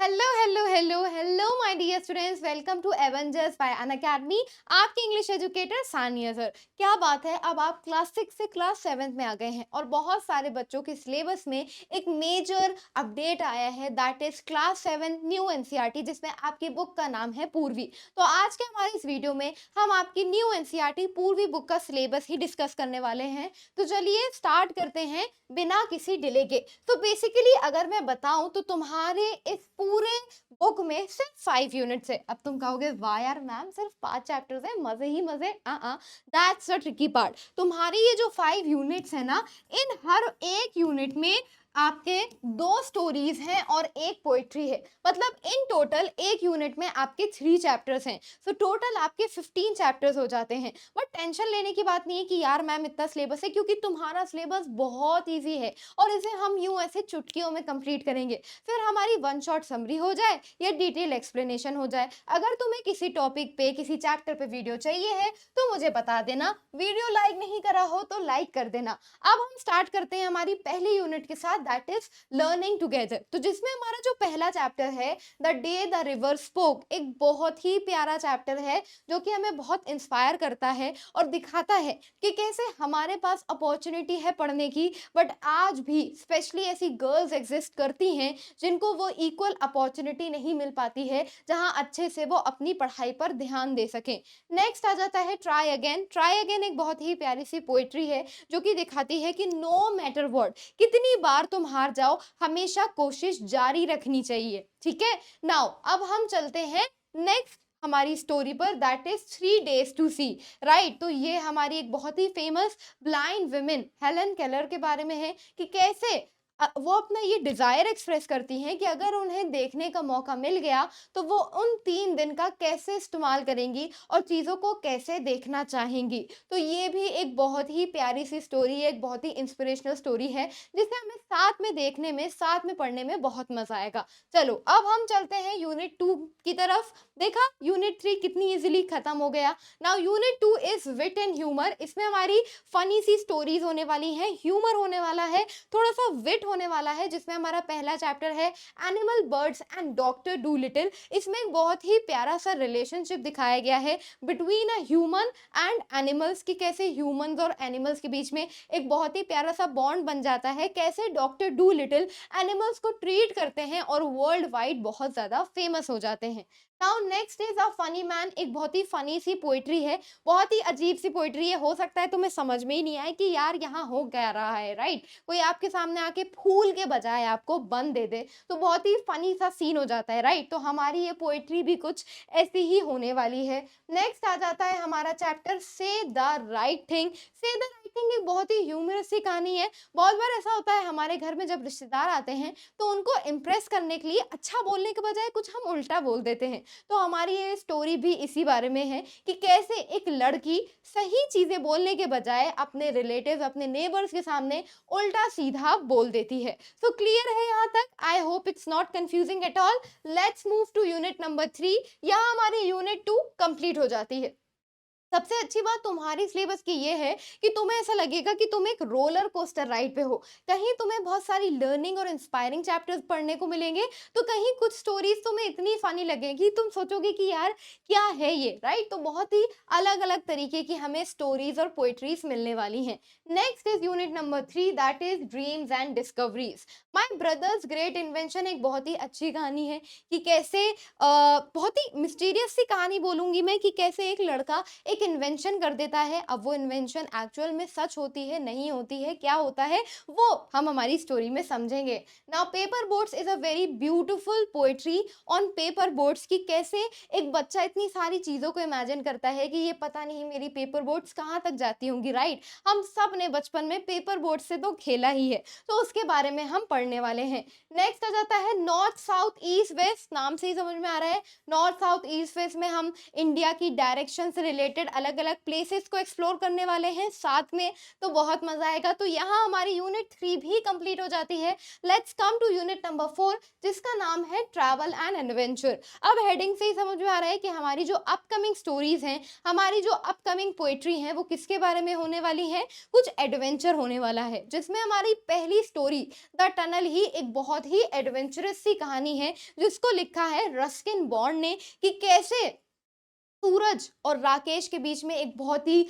Hello hello hello hello my dear students, welcome to Avengers by Unacademy. आपके English educator Saniya sir. क्या बात है, अब आप क्लास 6 से क्लास 7 में आ गए हैं और बहुत सारे बच्चों के सिलेबस में एक मेजर अपडेट आया है, that is class 7 new NCERT, जिसमें आपकी बुक का नाम है पूर्वी। तो आज के हमारे इस वीडियो में हम आपकी न्यू एनसीईआरटी पूर्वी बुक का सिलेबस ही डिस्कस करने वाले हैं। तो चलिए स्टार्ट करते हैं बिना किसी डिले के। तो बेसिकली अगर मैं बताऊं तो तुम्हारे इस पूरे बुक में सिर्फ 5 यूनिट्स है। अब तुम कहोगे वाह यार मैम, सिर्फ 5 चैप्टर्स है, मजे ही मजे। That's the tricky part. तुम्हारी ये जो 5 यूनिट्स है ना, इन हर एक यूनिट में आपके 2 स्टोरीज हैं और एक पोइट्री है। मतलब इन टोटल एक यूनिट में आपके 3 चैप्टर्स हैं। सो टोटल आपके 15 चैप्टर्स हो जाते हैं। बट टेंशन लेने की बात नहीं है कि यार मैम इतना सिलेबस है, क्योंकि तुम्हारा सिलेबस बहुत ईजी है और इसे हम यूं ऐसे चुटकियों में कंप्लीट करेंगे। फिर हमारी वन शॉट समरी हो जाए या डिटेल एक्सप्लेनेशन हो जाए। अगर तुम्हें किसी टॉपिक पे, किसी चैप्टर पे वीडियो चाहिए है तो मुझे बता देना। वीडियो लाइक नहीं करा हो तो लाइक कर देना। अब हम स्टार्ट करते हैं हमारी पहली यूनिट के साथ, दैट इज लर्निंग टुगेदर। तो जिसमें हमारा जो पहला चैप्टर है, the day the river spoke, एक बहुत ही प्यारा चैप्टर है जो कि हमें बहुत इंस्पायर करता है और दिखाता है कि कैसे हमारे पास अपॉर्चुनिटी है पढ़ने की, बट आज भी स्पेशली ऐसी गर्ल्स एग्जिस्ट करती हैं जिनको वो इक्वल अपॉर्चुनिटी नहीं मिल पाती है जहां अच्छे से वो अपनी पढ़ाई पर ध्यान दे सकें। नेक्स्ट आ जाता है ट्राई अगेन। ट्राई अगेन एक बहुत ही प्यारी सी पोइट्री है जो कि दिखाती है कि नो मैटर व्हाट, कितनी बार तुम हार जाओ, हमेशा कोशिश जारी रखनी चाहिए। ठीक है। नाउ अब हम चलते हैं नेक्स्ट हमारी स्टोरी पर, that is 3 days to see. Right. तो ये हमारी एक बहुत ही famous blind women Helen Keller के बारे में है कि कैसे वो अपना ये डिजायर एक्सप्रेस करती हैं कि अगर उन्हें देखने का मौका मिल गया तो वो उन 3 दिन का कैसे इस्तेमाल करेंगी और चीज़ों को कैसे देखना चाहेंगी। तो ये भी एक बहुत ही प्यारी सी स्टोरी है, एक बहुत ही इंस्पिरेशनल स्टोरी है जिसे हमें साथ में देखने में, साथ में पढ़ने में बहुत मजा आएगा। चलो अब हम चलते हैं यूनिट 2 की तरफ। देखा यूनिट 3 कितनी इजीली खत्म हो गया। Now unit 2 is wit and humour. इसमें हमारी फनी सी स्टोरीज होने वाली हैं, ह्यूमर होने वाला है, थोड़ा सा विट होने वाला है। जिसमें हमारा पहला चैप्टर है animal birds and doctor do little. इसमें एक बहुत ही प्यारा सा रिलेशनशिप दिखाया गया है between a human and animals, की कैसे ह्यूमंस और एनिमल्स के बीच में एक बहुत ही प्यारा सा बॉन्ड बन जाता है, कैसे डॉक्टर डू लिटिल एनिमल्स को ट्रीट करते हैं और वर्ल्ड वाइड बहुत ज्यादा फेमस हो जाते हैं। Now next is a funny man. एक बहुत ही फनी सी पोइट्री है, बहुत ही अजीब सी पोइट्री है। हो सकता है तुम्हें समझ में ही नहीं आए कि यार यहाँ हो क्या रहा है। राइट। कोई आपके सामने आके फूल के बजाय आपको बन दे दे तो बहुत ही फनी सा सीन हो जाता है। राइट। तो हमारी ये पोएट्री भी कुछ ऐसी ही होने वाली है। नेक्स्ट आ जाता है हमारा चैप्टर से द राइट थिंग। से द राइट थिंग एक बहुत ही ह्यूमरस सी कहानी है। बहुत बार ऐसा होता है हमारे घर में, जब रिश्तेदार आते हैं तो उनको इम्प्रेस करने के लिए अच्छा बोलने के बजाय कुछ हम उल्टा बोल देते हैं। तो हमारी ये स्टोरी भी इसी बारे में है कि कैसे एक लड़की सही चीजें बोलने के बजाय अपने रिलेटिव, अपने नेबर्स के सामने उल्टा सीधा बोल देती है। सो क्लियर है यहाँ तक? I hope it's not confusing at all. Let's move to unit number 3। यहाँ हमारी यूनिट 2 कंप्लीट हो जाती है। सबसे अच्छी बात तुम्हारी सिलेबस की ये है कि तुम्हें ऐसा लगेगा कि तुम एक रोलर कोस्टर राइड पे हो। कहीं तुम्हें बहुत सारी लर्निंग और इंस्पायरिंग चैप्टर्स पढ़ने को मिलेंगे, तो कहीं कुछ स्टोरीज तुम्हें इतनी फनी लगेगी तुम सोचोगे कि यार क्या है ये। राइट। तो बहुत ही अलग अलग तरीके की हमें स्टोरीज और पोइट्रीज मिलने वाली हैं। Next is unit number 3, that is dreams and discoveries. My brothers great invention एक बहुत ही अच्छी कहानी है कि कैसे बहुत ही मिस्टीरियस सी कहानी बोलूंगी मैं, कि कैसे एक लड़का एक इन्वेंशन कर देता है। अब वो इन्वेंशन एक्चुअल में सच होती है, नहीं होती है, क्या होता है, वो हम हमारी स्टोरी में समझेंगे। Now paper boats is a very beautiful poetry on paper boats, की कैसे एक बच्चा इतनी सारी चीजों को इमेजिन करता है कि ये पता नहीं मेरी पेपर बोट्स कहाँ तक जाती होंगी। राइट। हम सब ने बचपन में पेपर बोट से तो खेला ही है, तो उसके बारे में हम पढ़ने वाले हैं। नेक्स्ट आ जाता है नॉर्थ साउथ ईस्ट वेस्ट। नाम से ही समझ में आ रहा है, नॉर्थ साउथ ईस्ट वेस्ट में हम इंडिया की डायरेक्शन से रिलेटेड अलग-अलग प्लेसेस को एक्सप्लोर करने वाले हैं साथ में, तो बहुत मज़ा आएगा। तो यहाँ हमारी यूनिट 3 भी कंप्लीट हो जाती है। Let's come to unit number 4 जिसका नाम है ट्रैवल एंड एडवेंचर। अब हेडिंग से ही समझ में आ रहा है कि हमारी जो अपकमिंग स्टोरीज़ हैं, हमारी जो अपकमिंग पोएट्री हैं, वो किसके बारे में होने वाली हैं? कुछ एडवेंचर होने वाला है, जिसमें हमारी पहली स्टोरी द टनल ही एक बहुत ही एडवेंचरस सी कहानी है, जिसको लिखा है रस्किन बॉन्ड ने कि कैसे सूरज और राकेश के बीच में एक बहुत ही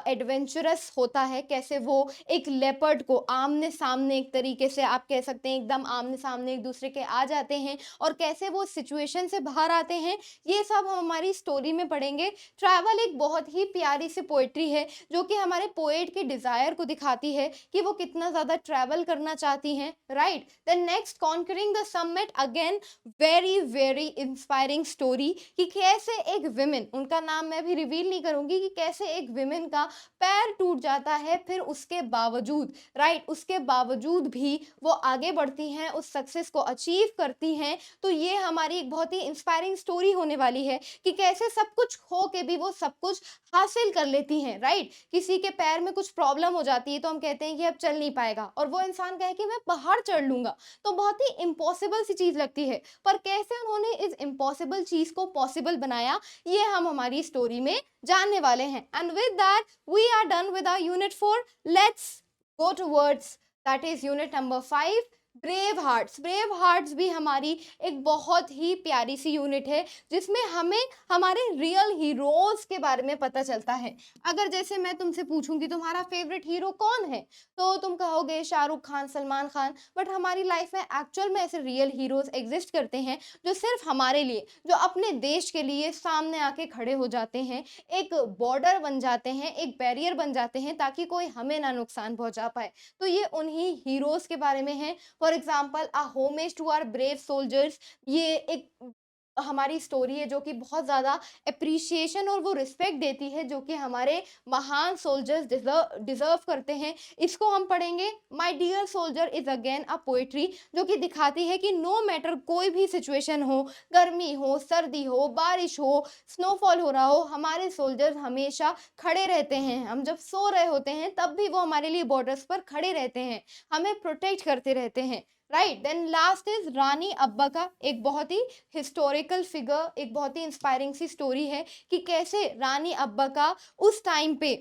एडवेंचरस होता है, कैसे वो एक लेपर्ड को आमने-सामने एक तरीके से आप कह सकते हैं एकदम आमने-सामने एक-दूसरे के आ जाते हैं और कैसे वो सिचुएशन से बाहर आते हैं, ये सब हम हमारी स्टोरी में पढ़ेंगे। ट्रैवल एक बहुत ही प्यारी सी पोएट्री है, जो कि हमारे पोएट के डिज़ायर को दिखाती है कि वो कितना ज़्यादा ट्रैवल करना चाहती हैं, right? Then next conquering the summit again very, very inspiring story कि कैसे एक विमेन उनका नाम मैं अभी रिवील नहीं करूँगी कि कैसे एक विमेन का पैर टूट जाता है, फिर उसके बावजूद राइट, उसके बावजूद भी वो आगे बढ़ती हैं, उस सक्सेस को अचीव करती हैं। तो ये हमारी एक बहुत ही इंस्पायरिंग स्टोरी होने वाली है कि कैसे सब कुछ खो के भी वो सब कुछ हासिल कर लेती हैं, राइट? किसी के पैर में कुछ प्रॉब्लम हो जाती है तो हम कहते हैं कि अब चल नहीं पाएगा और वो इंसान कहे कि मैं पहाड़ चढ़ लूँगा, तो बहुत ही इम्पॉसिबल सी चीज़ लगती है। पर कैसे उन्होंने इस इम्पॉसिबल चीज़ को पॉसिबल बनाया, ये हम हमारी स्टोरी में जानने वाले हैं। And with that we are done with our unit 4। Let's go towards that is unit number 5 brave hearts. Brave hearts भी हमारी एक बहुत ही प्यारी सी यूनिट है, जिसमें हमें हमारे रियल हीरोज के बारे में पता चलता है। अगर जैसे मैं तुमसे पूछूंगी तुम्हारा फेवरेट हीरो कौन है, तो तुम कहोगे शाहरुख खान, सलमान खान। बट हमारी लाइफ में एक्चुअल में ऐसे रियल हीरोज एग्जिस्ट करते हैं, जो सिर्फ हमारे लिए, जो अपने देश के लिए सामने आके खड़े हो जाते हैं, एक बॉर्डर बन जाते हैं, एक बैरियर बन जाते हैं, ताकि कोई हमें ना नुकसान पहुंचा पाए। तो ये उन्हीं हीरोज के बारे में है। For example a homage to our brave soldiers, ये एक हमारी स्टोरी है जो कि बहुत ज़्यादा एप्रिसिएशन और वो रिस्पेक्ट देती है जो कि हमारे महान सोल्जर्स डिजर्व करते हैं। इसको हम पढ़ेंगे। My dear soldier is again a poetry, जो कि दिखाती है कि नो मैटर कोई भी सिचुएशन हो, गर्मी हो, सर्दी हो, बारिश हो, स्नोफॉल हो रहा हो, हमारे सोल्जर्स हमेशा खड़े रहते हैं। हम जब सो रहे होते हैं तब भी वो हमारे लिए बॉर्डर्स पर खड़े रहते हैं, हमें प्रोटेक्ट करते रहते हैं, राइट? देन लास्ट इज रानी अब्बा का, एक बहुत ही हिस्टोरिकल फिगर, एक बहुत ही इंस्पायरिंग सी स्टोरी है कि कैसे रानी अब्बा का उस टाइम पे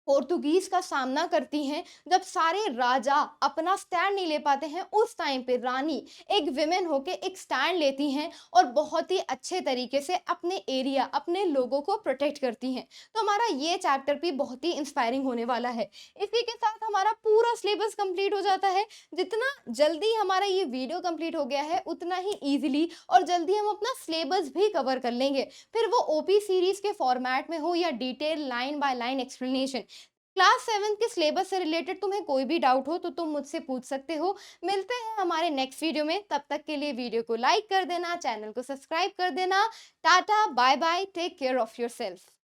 पोर्तुगीज का सामना करती हैं, जब सारे राजा अपना स्टैंड नहीं ले पाते हैं, उस टाइम पे रानी एक विमेन होके एक स्टैंड लेती हैं और बहुत ही अच्छे तरीके से अपने एरिया, अपने लोगों को प्रोटेक्ट करती हैं। तो हमारा ये चैप्टर भी बहुत ही इंस्पायरिंग होने वाला है। इसी के साथ हमारा पूरा सिलेबस कंप्लीट हो जाता है। जितना जल्दी हमारा ये वीडियो कंप्लीट हो गया है, उतना ही ईजिली और जल्दी हम अपना सिलेबस भी कवर कर लेंगे, फिर वो ओपी सीरीज के फॉर्मेट में हो या detail line by line explanation. Class 7 के सिलेबस से रिलेटेड तुम्हें कोई भी डाउट हो तो तुम मुझसे पूछ सकते हो। मिलते हैं हमारे नेक्स्ट वीडियो में, तब तक के लिए वीडियो को लाइक कर देना, चैनल को सब्सक्राइब कर देना। Tata, bye bye, take care of yourself.